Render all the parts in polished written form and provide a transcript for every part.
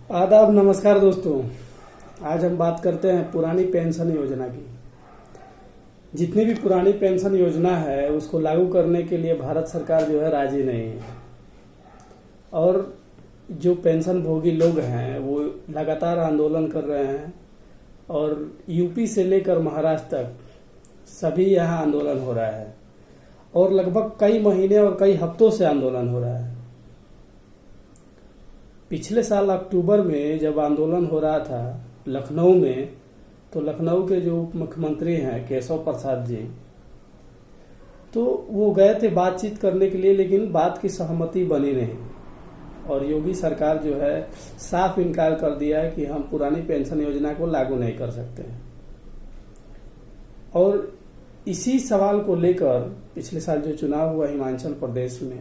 आदाब, नमस्कार दोस्तों। आज हम बात करते हैं पुरानी पेंशन योजना की। जितनी भी पुरानी पेंशन योजना है उसको लागू करने के लिए भारत सरकार जो है राजी नहीं है, और जो पेंशन भोगी लोग हैं वो लगातार आंदोलन कर रहे हैं, और यूपी से लेकर महाराष्ट्र तक सभी यहाँ आंदोलन हो रहा है, और लगभग कई महीने और कई हफ्तों से आंदोलन हो रहा है। पिछले साल अक्टूबर में जब आंदोलन हो रहा था लखनऊ में, तो लखनऊ के जो उप मुख्यमंत्री हैं केशव प्रसाद जी, तो वो गए थे बातचीत करने के लिए, लेकिन बात की सहमति बनी नहीं, और योगी सरकार जो है साफ इनकार कर दिया है कि हम पुरानी पेंशन योजना को लागू नहीं कर सकते। और इसी सवाल को लेकर पिछले साल जो चुनाव हुआ हिमाचल प्रदेश में,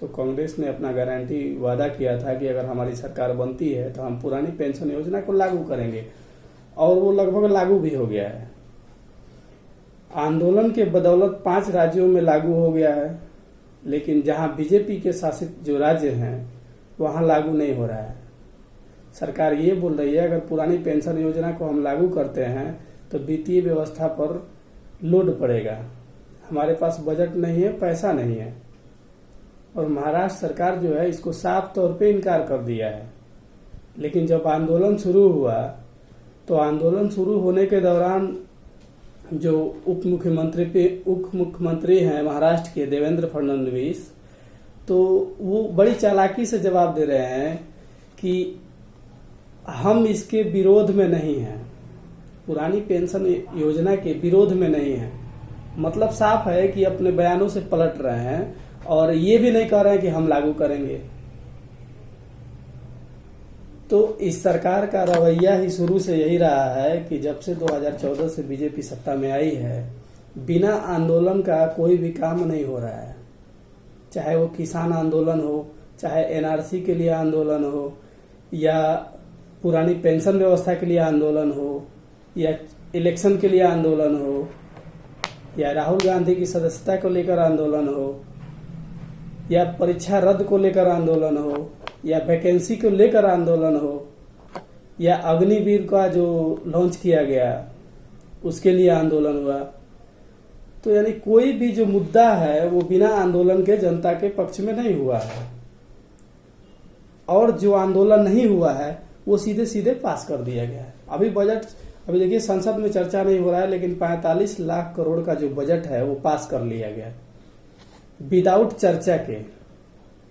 तो कांग्रेस ने अपना गारंटी वादा किया था कि अगर हमारी सरकार बनती है तो हम पुरानी पेंशन योजना को लागू करेंगे, और वो लगभग लागू भी हो गया है। आंदोलन के बदौलत 5 राज्यों में लागू हो गया है, लेकिन जहां बीजेपी के शासित जो राज्य हैं वहां लागू नहीं हो रहा है। सरकार ये बोल रही है अगर पुरानी पेंशन योजना को हम लागू करते हैं तो वित्तीय व्यवस्था पर लोड पड़ेगा, हमारे पास बजट नहीं है, पैसा नहीं है। और महाराष्ट्र सरकार जो है इसको साफ तौर पे इनकार कर दिया है। लेकिन जब आंदोलन शुरू हुआ तो आंदोलन शुरू होने के दौरान जो उप मुख्यमंत्री हैं महाराष्ट्र के देवेंद्र फडणवीस, तो वो बड़ी चालाकी से जवाब दे रहे हैं कि हम इसके विरोध में नहीं हैं, पुरानी पेंशन योजना के विरोध में नहीं हैं। मतलब साफ है कि अपने बयानों से पलट रहे हैं, और ये भी नहीं कह रहे हैं कि हम लागू करेंगे। तो इस सरकार का रवैया ही शुरू से यही रहा है कि जब से 2014 से बीजेपी सत्ता में आई है, बिना आंदोलन का कोई भी काम नहीं हो रहा है। चाहे वो किसान आंदोलन हो, चाहे एनआरसी के लिए आंदोलन हो, या पुरानी पेंशन व्यवस्था के लिए आंदोलन हो, या इलेक्शन के लिए आंदोलन हो, या राहुल गांधी की सदस्यता को लेकर आंदोलन हो, या परीक्षा रद्द को लेकर आंदोलन हो, या वैकेंसी को लेकर आंदोलन हो, या अग्निवीर का जो लॉन्च किया गया उसके लिए आंदोलन हुआ। तो यानी कोई भी जो मुद्दा है वो बिना आंदोलन के जनता के पक्ष में नहीं हुआ है, और जो आंदोलन नहीं हुआ है वो सीधे सीधे पास कर दिया गया है। अभी देखिए संसद में चर्चा नहीं हो रहा है, लेकिन 45 लाख करोड़ का जो बजट है वो पास कर लिया गया विदाउट चर्चा के।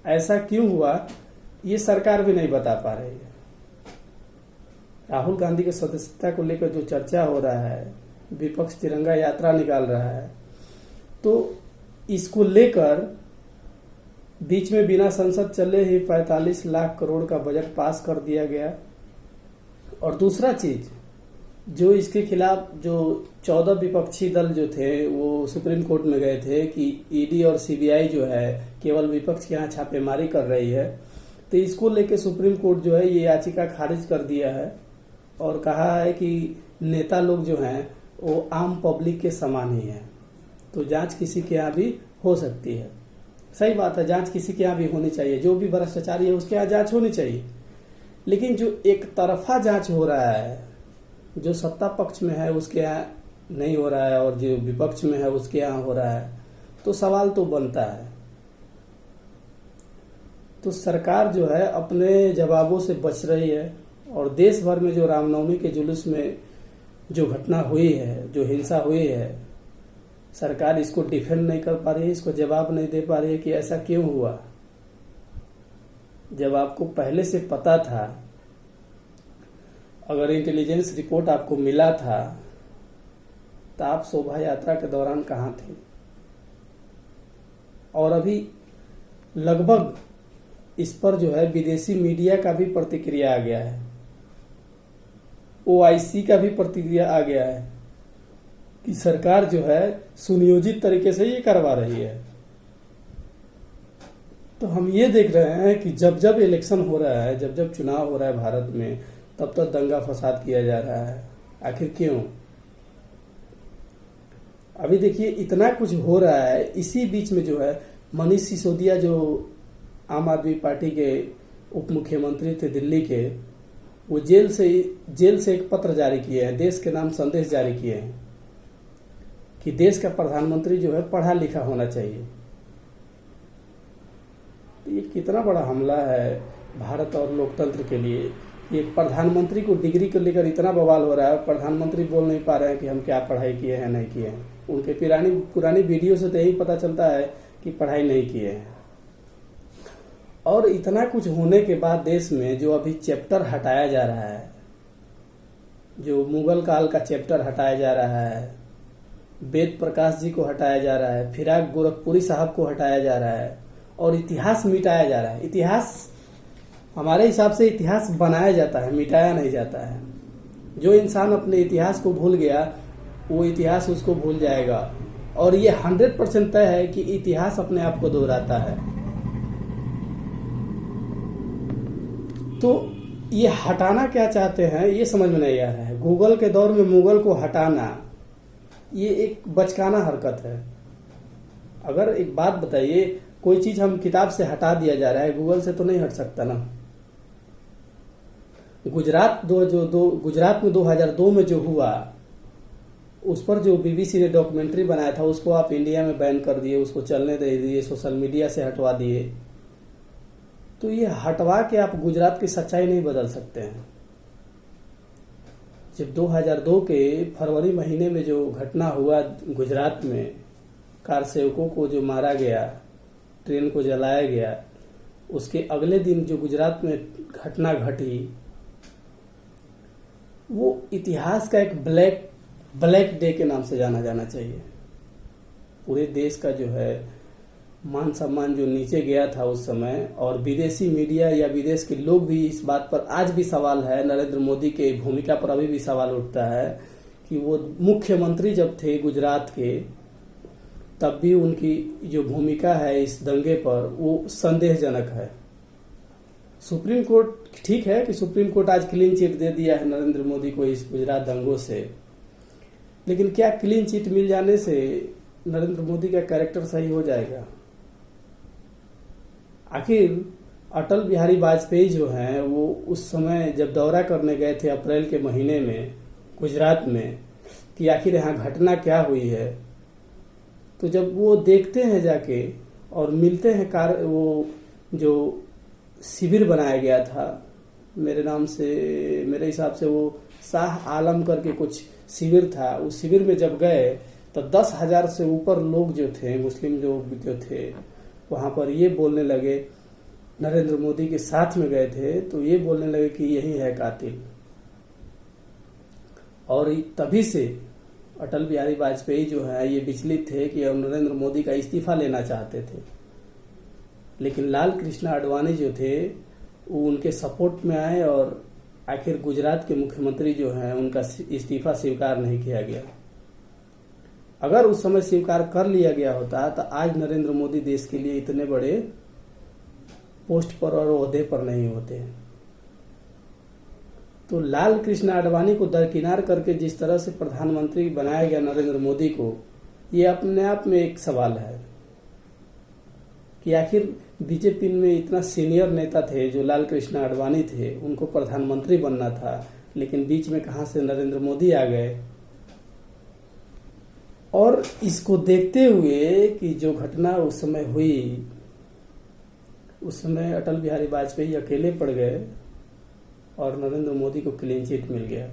ऐसा क्यों हुआ ये सरकार भी नहीं बता पा रही है। राहुल गांधी की सदस्यता को लेकर जो चर्चा हो रहा है, विपक्ष तिरंगा यात्रा निकाल रहा है, तो इसको लेकर बीच में बिना संसद चले ही 45 लाख करोड़ का बजट पास कर दिया गया। और दूसरा चीज, जो इसके खिलाफ जो 14 विपक्षी दल जो थे वो सुप्रीम कोर्ट में गए थे कि ईडी और सीबीआई जो है केवल विपक्ष के यहाँ छापेमारी कर रही है, तो इसको लेके सुप्रीम कोर्ट जो है ये याचिका खारिज कर दिया है, और कहा है कि नेता लोग जो हैं वो आम पब्लिक के समान ही हैं, तो जांच किसी के यहाँ भी हो सकती है। सही बात है, जांच किसी के यहाँ भी होनी चाहिए, जो भी भ्रष्टाचारी है उसके यहाँ जांच होनी चाहिए। लेकिन जो एक तरफा जांच हो रहा है, जो सत्ता पक्ष में है उसके यहाँ नहीं हो रहा है, और जो विपक्ष में है उसके यहाँ हो रहा है, तो सवाल तो बनता है। तो सरकार जो है अपने जवाबों से बच रही है, और देश भर में जो रामनवमी के जुलूस में जो घटना हुई है, जो हिंसा हुई है, सरकार इसको डिफेंड नहीं कर पा रही है, इसको जवाब नहीं दे पा रही है कि ऐसा क्यों हुआ। जब आपको पहले से पता था, अगर इंटेलिजेंस रिपोर्ट आपको मिला था, तो आप शोभा यात्रा के दौरान कहां थे। और अभी लगभग इस पर जो है विदेशी मीडिया का भी प्रतिक्रिया आ गया है, ओआईसी का भी प्रतिक्रिया आ गया है कि सरकार जो है सुनियोजित तरीके से ये करवा रही है। तो हम ये देख रहे हैं कि जब जब इलेक्शन हो रहा है, जब जब चुनाव हो रहा है भारत में, तब तक दंगा फसाद किया जा रहा है। आखिर क्यों? अभी देखिए इतना कुछ हो रहा है, इसी बीच में जो है मनीष सिसोदिया जो आम आदमी पार्टी के उप मुख्यमंत्री थे दिल्ली के, वो जेल से एक पत्र जारी किए हैं, देश के नाम संदेश जारी किए हैं कि देश का प्रधानमंत्री जो है पढ़ा लिखा होना चाहिए। तो ये कितना बड़ा हमला है भारत और लोकतंत्र के लिए। एक प्रधानमंत्री को डिग्री को लेकर इतना बवाल हो रहा है, प्रधानमंत्री बोल नहीं पा रहे हैं कि हम क्या पढ़ाई किए हैं नहीं किए हैं। उनके पुरानी वीडियो से तो यही पता चलता है कि पढ़ाई नहीं किए हैं। और इतना कुछ होने के बाद देश में जो अभी चैप्टर हटाया जा रहा है, जो मुगल काल का चैप्टर हटाया जा रहा है, वेद प्रकाश जी को हटाया जा रहा है, फिराक गोरखपुरी साहब को हटाया जा रहा है और इतिहास मिटाया जा रहा है। इतिहास हमारे हिसाब से इतिहास बनाया जाता है, मिटाया नहीं जाता है। जो इंसान अपने इतिहास को भूल गया वो इतिहास उसको भूल जाएगा। और ये 100% तय है कि इतिहास अपने आप को दोहराता है। तो ये हटाना क्या चाहते हैं ये समझ में नहीं आ रहा है। गूगल के दौर में मुगल को हटाना ये एक बचकाना हरकत है। अगर एक बात बताइए, कोई चीज हम किताब से हटा दिया जा रहा है, गूगल से तो नहीं हट सकता ना। गुजरात में 2002 में जो हुआ, उस पर जो बीबीसी ने डॉक्यूमेंट्री बनाया था उसको आप इंडिया में बैन कर दिए, उसको चलने दे दिए, सोशल मीडिया से हटवा दिए। तो ये हटवा के आप गुजरात की सच्चाई नहीं बदल सकते हैं। जब 2002 के फरवरी महीने में जो घटना हुआ गुजरात में, कार सेवकों को जो मारा गया, ट्रेन को जलाया गया, उसके अगले दिन जो गुजरात में घटना घटी, वो इतिहास का एक ब्लैक डे के नाम से जाना जाना चाहिए। पूरे देश का जो है मान सम्मान जो नीचे गया था उस समय, और विदेशी मीडिया या विदेश के लोग भी इस बात पर आज भी सवाल है, नरेंद्र मोदी के भूमिका पर अभी भी सवाल उठता है कि वो मुख्यमंत्री जब थे गुजरात के, तब भी उनकी जो भूमिका है इस दंगे पर वो संदेहजनक है। सुप्रीम कोर्ट, ठीक है कि सुप्रीम कोर्ट आज क्लीन चिट दे दिया है नरेंद्र मोदी को इस गुजरात दंगों से, लेकिन क्या क्लीन चिट मिल जाने से नरेंद्र मोदी का कैरेक्टर सही हो जाएगा? आखिर अटल बिहारी वाजपेयी जो हैं वो उस समय जब दौरा करने गए थे अप्रैल के महीने में गुजरात में कि आखिर यहाँ घटना क्या हुई है, तो जब वो देखते हैं जाके और मिलते हैं वो जो शिविर बनाया गया था, मेरे हिसाब से वो शाह आलम करके कुछ शिविर था, उस शिविर में जब गए तो 10,000 से ऊपर लोग जो थे, मुस्लिम लोग जो थे वहां पर ये बोलने लगे, नरेंद्र मोदी के साथ में गए थे तो ये बोलने लगे कि यही है कातिल। और तभी से अटल बिहारी वाजपेयी जो है ये विचलित थे कि अब नरेंद्र मोदी का इस्तीफा लेना चाहते थे, लेकिन लाल कृष्ण आडवाणी जो थे वो उनके सपोर्ट में आए और आखिर गुजरात के मुख्यमंत्री जो हैं उनका इस्तीफा स्वीकार नहीं किया गया। अगर उस समय स्वीकार कर लिया गया होता तो आज नरेंद्र मोदी देश के लिए इतने बड़े पोस्ट पर और ओहदे पर नहीं होते। तो लाल कृष्ण आडवाणी को दरकिनार करके जिस तरह से प्रधानमंत्री बनाया गया नरेंद्र मोदी को, ये अपने आप में एक सवाल है कि आखिर बीजेपी में इतना सीनियर नेता थे जो लाल कृष्ण आडवाणी थे, उनको प्रधानमंत्री बनना था, लेकिन बीच में कहां से नरेंद्र मोदी आ गए। और इसको देखते हुए कि जो घटना उस समय हुई, उस समय अटल बिहारी वाजपेयी अकेले पड़ गए और नरेंद्र मोदी को क्लीन चिट मिल गया।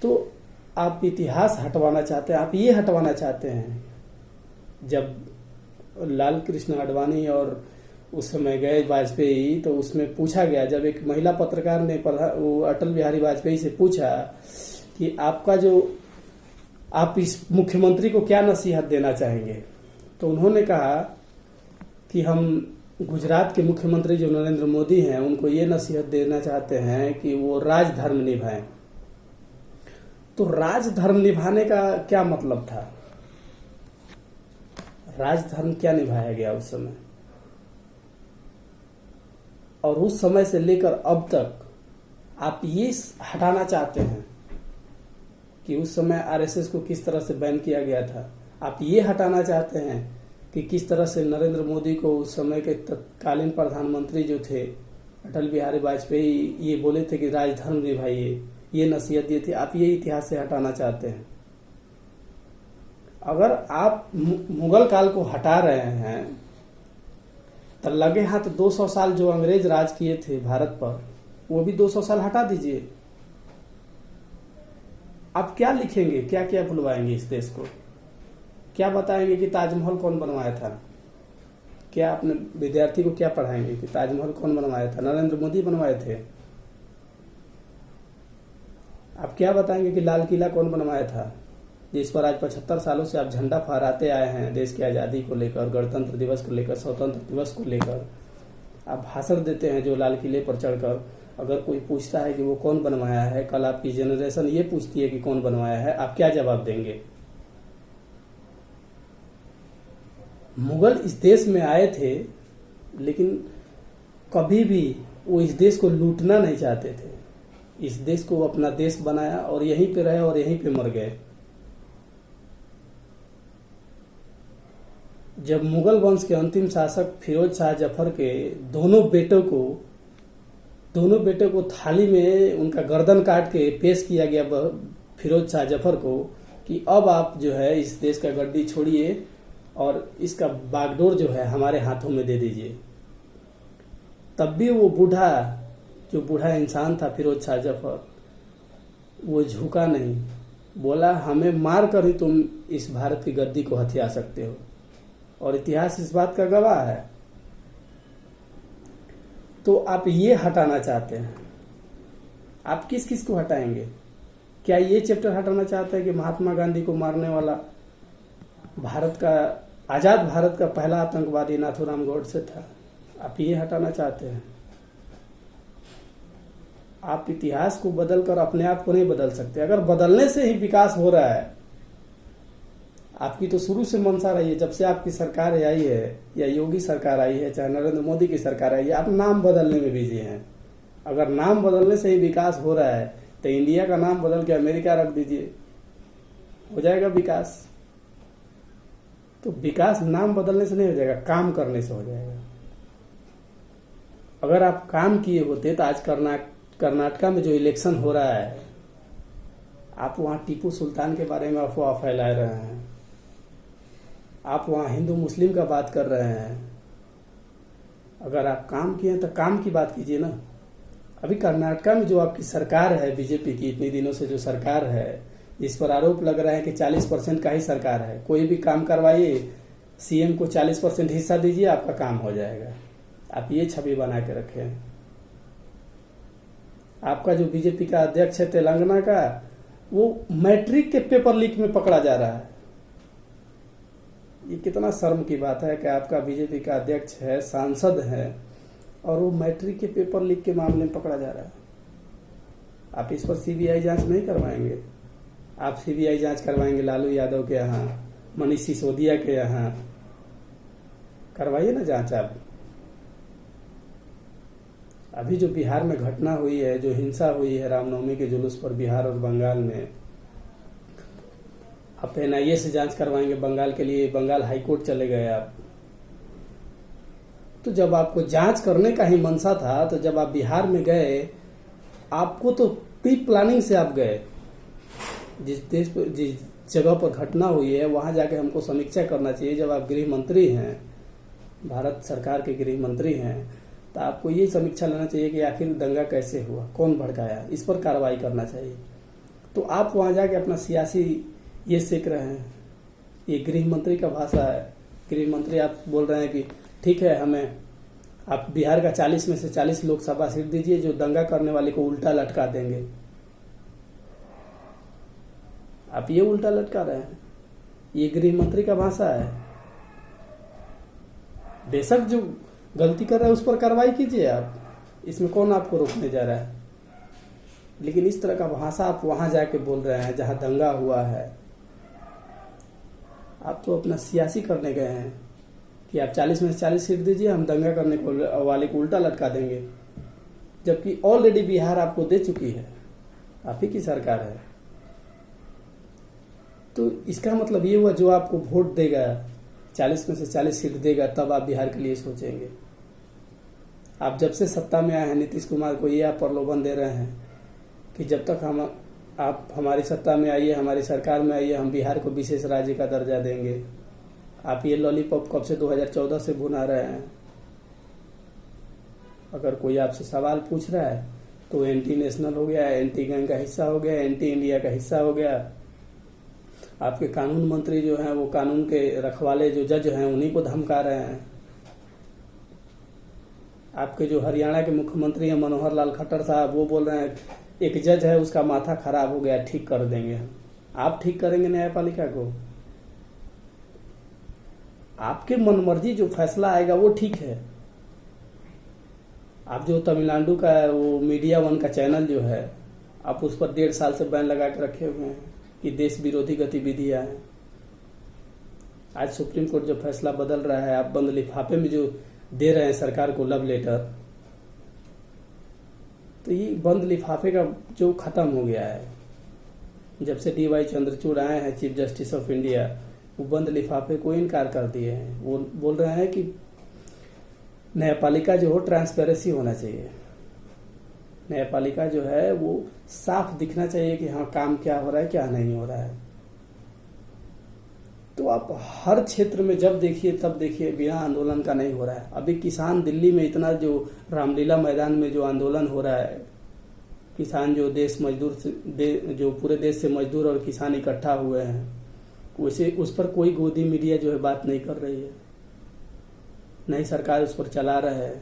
तो आप इतिहास हटवाना चाहते हैं, आप ये हटवाना चाहते हैं। जब लाल कृष्ण आडवाणी और उस समय गए वाजपेयी तो उसमें पूछा गया, जब एक महिला पत्रकार ने अटल बिहारी वाजपेयी से पूछा कि आप इस मुख्यमंत्री को क्या नसीहत देना चाहेंगे, तो उन्होंने कहा कि हम गुजरात के मुख्यमंत्री जो नरेंद्र मोदी हैं उनको ये नसीहत देना चाहते हैं कि वो राजधर्म निभाएं। तो राजधर्म निभाने का क्या मतलब था? राजधर्म क्या निभाया गया उस समय? और उस समय से लेकर अब तक आप ये हटाना चाहते हैं कि उस समय आरएसएस को किस तरह से बैन किया गया था। आप ये हटाना चाहते हैं कि किस तरह से नरेंद्र मोदी को उस समय के तत्कालीन प्रधानमंत्री जो थे अटल बिहारी वाजपेयी ये बोले थे कि राजधर्म निभाइए, ये नसीहत दी थी। आप ये इतिहास से हटाना चाहते हैं। अगर आप मुगल काल को हटा रहे हैं तो लगे हाथ 200 साल जो अंग्रेज राज किए थे भारत पर, वो भी 200 साल हटा दीजिए। आप क्या लिखेंगे, क्या क्या बुलवाएंगे इस देश को? क्या बताएंगे कि ताजमहल कौन बनवाया था? क्या अपने विद्यार्थी को क्या पढ़ाएंगे कि ताजमहल कौन बनवाया था? नरेंद्र मोदी बनवाए थे। आप क्या बताएंगे कि लाल किला कौन बनवाया था, जिस पर आज 75 सालों से आप झंडा फहराते आए हैं, देश की आज़ादी को लेकर, गणतंत्र दिवस को लेकर, स्वतंत्र दिवस को लेकर आप भाषण देते हैं जो लाल किले पर चढ़कर। अगर कोई पूछता है कि वो कौन बनवाया है, कल आपकी जनरेशन ये पूछती है कि कौन बनवाया है, आप क्या जवाब देंगे? मुगल इस देश में आए थे, लेकिन कभी भी वो इस देश को लूटना नहीं चाहते थे। इस देश को अपना देश बनाया और यहीं पे रहे और यहीं पे मर गए। जब मुगल वंश के अंतिम शासक फिरोज शाह जफर के दोनों बेटे को थाली में उनका गर्दन काट के पेश किया गया फिरोज शाह जफर को कि अब आप जो है इस देश का गद्दी छोड़िए और इसका बागडोर जो है हमारे हाथों में दे दीजिए। तब भी वो बूढ़ा इंसान था फिरोज शाह जफर, वो झुका नहीं, बोला हमें मार कर ही तुम इस भारत की गद्दी को हथिया सकते हो। और इतिहास इस बात का गवाह है। तो आप ये हटाना चाहते हैं। आप किस किस को हटाएंगे? क्या ये चैप्टर हटाना चाहते हैं कि महात्मा गांधी को मारने वाला आजाद भारत का पहला आतंकवादी नाथूराम गोडसे था? आप ये हटाना चाहते हैं। आप इतिहास को बदलकर अपने आप को नहीं बदल सकते। अगर बदलने से ही विकास हो रहा है, आपकी तो शुरू से मंशा रही है, जब से आपकी सरकार आई है या योगी सरकार आई है, चाहे नरेंद्र मोदी की सरकार आई है, आप नाम बदलने में बिजी हैं। अगर नाम बदलने से ही विकास हो रहा है तो इंडिया का नाम बदल के अमेरिका रख दीजिए, हो जाएगा विकास। तो विकास नाम बदलने से नहीं हो जाएगा, काम करने से हो जाएगा। अगर आप काम किए होते तो आज कर्नाटका में जो इलेक्शन हो रहा है, आप वहां टीपू सुल्तान के बारे में अफवाह फैला रहे हैं, आप वहां हिंदू मुस्लिम का बात कर रहे हैं। अगर आप काम किए तो काम की बात कीजिए ना। अभी कर्नाटका में जो आपकी सरकार है, बीजेपी की इतनी दिनों से जो सरकार है, जिस पर आरोप लग रहा है कि 40% का ही सरकार है, कोई भी काम करवाइए, सीएम को 40% हिस्सा दीजिए, आपका काम हो जाएगा। आप ये छवि बना के रखें। आपका जो बीजेपी का अध्यक्ष है तेलंगाना का, वो मैट्रिक के पेपर लीक में पकड़ा जा रहा है। ये कितना शर्म की बात है कि आपका बीजेपी का अध्यक्ष है, सांसद है, और वो मैट्रिक के पेपर लीक के मामले में पकड़ा जा रहा है। आप इस पर सीबीआई जांच नहीं करवाएंगे? आप सीबीआई जांच करवाएंगे लालू यादव के यहाँ, मनीष सिसोदिया के यहाँ, करवाइए ना जांच आप। अभी जो बिहार में घटना हुई है, जो हिंसा हुई है रामनवमी के जुलूस पर बिहार और बंगाल में, आप एनआईए से जांच करवाएंगे बंगाल के लिए, बंगाल हाईकोर्ट चले गए आप। तो जब आपको जांच करने का ही मंशा था, तो जब आप बिहार में गए, आपको तो प्री प्लानिंग से आप गए। जिस जगह पर घटना हुई है वहां जाके हमको समीक्षा करना चाहिए। जब आप गृह मंत्री हैं, भारत सरकार के गृह मंत्री हैं, तो आपको ये समीक्षा लेना चाहिए कि आखिर दंगा कैसे हुआ, कौन भड़काया, इस पर कार्रवाई करना चाहिए। तो आप वहां जाके अपना सियासी ये सीख रहे हैं। ये गृह मंत्री का भाषा है। गृह मंत्री आप बोल रहे हैं कि ठीक है, हमें आप बिहार का 40 में से 40 लोकसभा सीट दीजिए, जो दंगा करने वाले को उल्टा लटका देंगे। आप ये उल्टा लटका रहे हैं। ये गृह मंत्री का भाषा है। बेशक जो गलती कर रहा है उस पर कार्रवाई कीजिए आप, इसमें कौन आपको रोकने जा रहा है। लेकिन इस तरह का भाषा आप वहां जाके बोल रहे हैं जहां दंगा हुआ है। आप तो अपना सियासी करने गए हैं कि आप 40 में से 40 सीट दीजिए, हम दंगा करने वाले को उल्टा लटका देंगे, जबकि ऑलरेडी बिहार आपको दे चुकी है, आप ही की सरकार है। तो इसका मतलब ये हुआ, जो आपको वोट देगा 40 में से 40 सीट देगा तब आप बिहार के लिए सोचेंगे। आप जब से सत्ता में आए हैं नीतीश कुमार को ये आप प्रलोभन दे रहे हैं कि जब तक आप हमारी सत्ता में आइए, हमारी सरकार में आइए, हम बिहार को विशेष राज्य का दर्जा देंगे। आप ये लॉलीपॉप कब से 2014 से भुना रहे हैं। अगर कोई आपसे सवाल पूछ रहा है तो एंटी नेशनल हो गया, एंटी गैंग का हिस्सा हो गया, एंटी इंडिया का हिस्सा हो गया। आपके कानून मंत्री जो हैं वो कानून के रखवाले जो जज हैं उन्हीं को धमका रहे हैं। आपके जो हरियाणा के मुख्यमंत्री हैं मनोहर लाल खट्टर साहब, वो बोल रहे हैं एक जज है उसका माथा खराब हो गया, ठीक कर देंगे। आप ठीक करेंगे न्यायपालिका को? आपके मनमर्जी जो फैसला आएगा वो ठीक है। आप जो तमिलनाडु का वो मीडिया वन का चैनल जो है, आप उस पर 1.5 साल से बैन लगा के रखे हुए हैं कि देश विरोधी गतिविधियां हैं। आज सुप्रीम कोर्ट जो फैसला बदल रहा है, आप बंद लिफाफे में जो दे रहे हैं सरकार को लव लेटर, तो ये बंद लिफाफे का जो खत्म हो गया है। जब से DY चंद्रचूड़ आए हैं चीफ जस्टिस ऑफ इंडिया, वो बंद लिफाफे को इनकार कर दिए हैं। वो बोल रहे हैं कि न्यायपालिका जो हो ट्रांसपेरेंसी होना चाहिए। न्यायपालिका जो है वो साफ दिखना चाहिए कि हाँ काम क्या हो रहा है क्या नहीं हो रहा है। तो आप हर क्षेत्र में जब देखिए तब देखिए बिना आंदोलन का नहीं हो रहा है। अभी किसान दिल्ली में इतना जो रामलीला मैदान में जो आंदोलन हो रहा है, किसान जो जो पूरे देश से मजदूर और किसान इकट्ठा हुए हैं, वैसे उस पर कोई गोदी मीडिया जो है बात नहीं कर रही है, नहीं सरकार उस पर चला रहा है।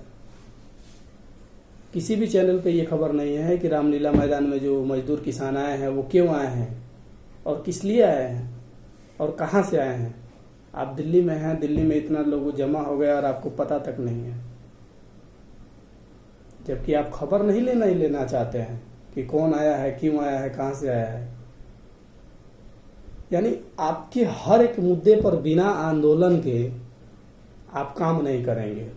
किसी भी चैनल पे ये खबर नहीं है कि रामलीला मैदान में जो मजदूर किसान आए हैं वो क्यों आए हैं और किस लिए आए हैं और कहाँ से आए हैं। आप दिल्ली में हैं, दिल्ली में इतना लोग जमा हो गया और आपको पता तक नहीं है, जबकि आप खबर नहीं लेना चाहते हैं कि कौन आया है, क्यों आया है, कहाँ से आया है। यानी आपके हर एक मुद्दे पर बिना आंदोलन के आप काम नहीं करेंगे।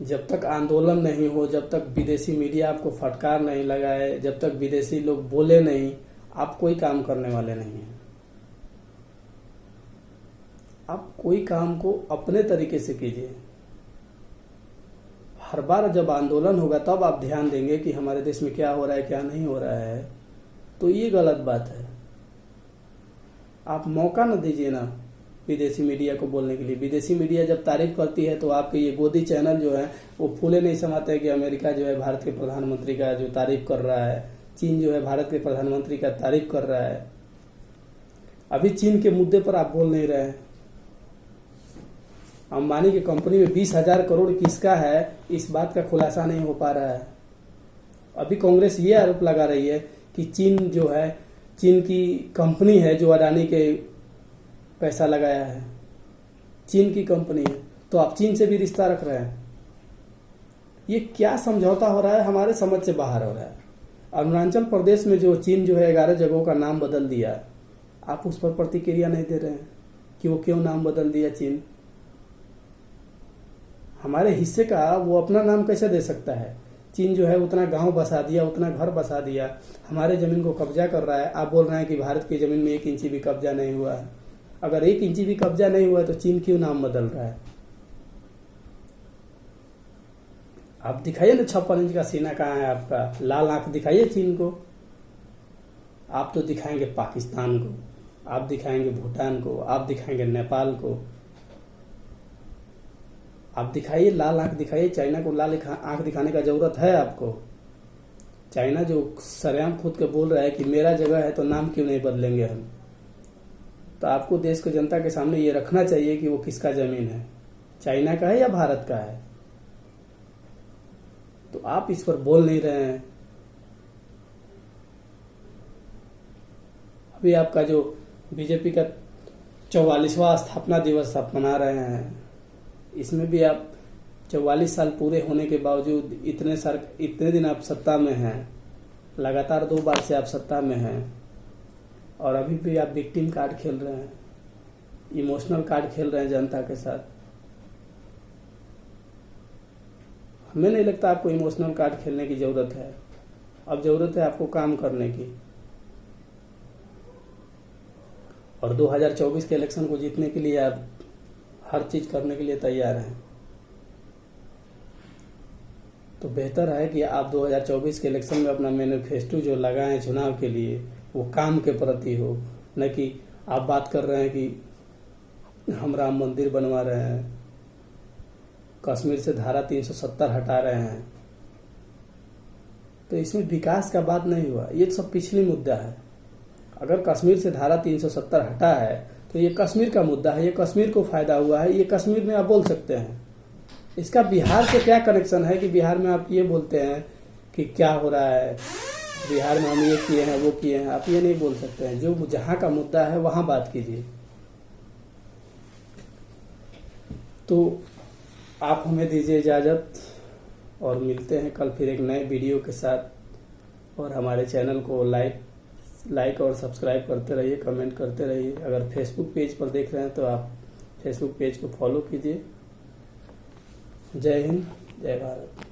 जब तक आंदोलन नहीं हो, जब तक विदेशी मीडिया आपको फटकार नहीं लगाए, जब तक विदेशी लोग बोले नहीं, आप कोई काम करने वाले नहीं हैं। आप कोई काम को अपने तरीके से कीजिए। हर बार जब आंदोलन होगा तब आप ध्यान देंगे कि हमारे देश में क्या हो रहा है क्या नहीं हो रहा है, तो ये गलत बात है। आप मौका न दीजिए ना विदेशी मीडिया को बोलने के लिए। विदेशी मीडिया जब तारीफ करती है तो आपके ये गोदी चैनल जो है वो फूले नहीं समाते कि अमेरिका जो है भारत के प्रधानमंत्री का जो तारीफ कर रहा है, चीन जो है भारत के प्रधानमंत्री का तारीफ कर रहा है। अभी चीन के मुद्दे पर आप बोल नहीं रहे हैं। अंबानी की कंपनी में 20,000 करोड़ किसका है, इस बात का खुलासा नहीं हो पा रहा है। अभी कांग्रेस ये आरोप लगा रही है कि चीन जो है, चीन की कंपनी है जो अडानी के पैसा लगाया है, चीन की कंपनी है, तो आप चीन से भी रिश्ता रख रहे हैं। ये क्या समझौता हो रहा है, हमारे समझ से बाहर हो रहा है। अरुणाचल प्रदेश में जो चीन जो है 11 जगहों का नाम बदल दिया, आप उस पर प्रतिक्रिया नहीं दे रहे हैं कि वो क्यों नाम बदल दिया चीन। हमारे हिस्से का वो अपना नाम कैसे दे सकता है। चीन जो है उतना गांव बसा दिया, उतना घर बसा दिया, हमारे जमीन को कब्जा कर रहा है। आप बोल रहे हैं कि भारत की जमीन में 1 इंची भी कब्जा नहीं हुआ है। अगर 1 इंची भी कब्जा नहीं हुआ है तो चीन क्यों नाम बदल रहा है। आप दिखाइए ना 56 इंच का सीना कहाँ है आपका, लाल आंख दिखाइए चीन को। आप तो दिखाएंगे पाकिस्तान को, आप दिखाएंगे भूटान को, आप दिखाएंगे नेपाल को। आप दिखाइए लाल आंख दिखाइए। चाइना को लाल आंख दिखाने का जरूरत है आपको। चाइना जो सरेआम खुद के बोल रहा है कि मेरा जगह है तो नाम क्यों नहीं बदलेंगे हम, तो आपको देश को जनता के सामने ये रखना चाहिए कि वो किसका जमीन है, चाइना का है या भारत का है। तो आप इस पर बोल नहीं रहे हैं। अभी आपका जो बीजेपी का 44वां स्थापना दिवस आप मना रहे हैं, इसमें भी आप 44 साल पूरे होने के बावजूद इतने दिन आप सत्ता में हैं, लगातार 2 बार से आप सत्ता में हैं, और अभी भी आप विक्टिम कार्ड खेल रहे हैं, इमोशनल कार्ड खेल रहे हैं जनता के साथ। हमें नहीं लगता आपको इमोशनल कार्ड खेलने की जरूरत है। अब जरूरत है आपको काम करने की। और 2024 के इलेक्शन को जीतने के लिए आप हर चीज करने के लिए तैयार हैं। तो बेहतर है कि आप 2024 के इलेक्शन में अपना मैनिफेस्टो जो लगाएं चुनाव के लिए वो काम के प्रति हो, न कि आप बात कर रहे हैं कि हम राम मंदिर बनवा रहे हैं, कश्मीर से धारा 370 हटा रहे हैं। तो इसमें विकास का बात नहीं हुआ, ये सब पिछली मुद्दा है। अगर कश्मीर से धारा 370 हटा है तो ये कश्मीर का मुद्दा है, ये कश्मीर को फायदा हुआ है, ये कश्मीर में आप बोल सकते हैं। इसका बिहार से क्या कनेक्शन है कि बिहार में आप ये बोलते हैं कि क्या हो रहा है, बिहार में हम ये किए हैं वो किए हैं, आप ये नहीं बोल सकते हैं। जो जहां का मुद्दा है वहां बात कीजिए। तो आप हमें दीजिए इजाजत और मिलते हैं कल फिर एक नए वीडियो के साथ। और हमारे चैनल को लाइक और सब्सक्राइब करते रहिए, कमेंट करते रहिए। अगर फेसबुक पेज पर देख रहे हैं तो आप फेसबुक पेज को फॉलो कीजिए। जय हिंद, जय भारत।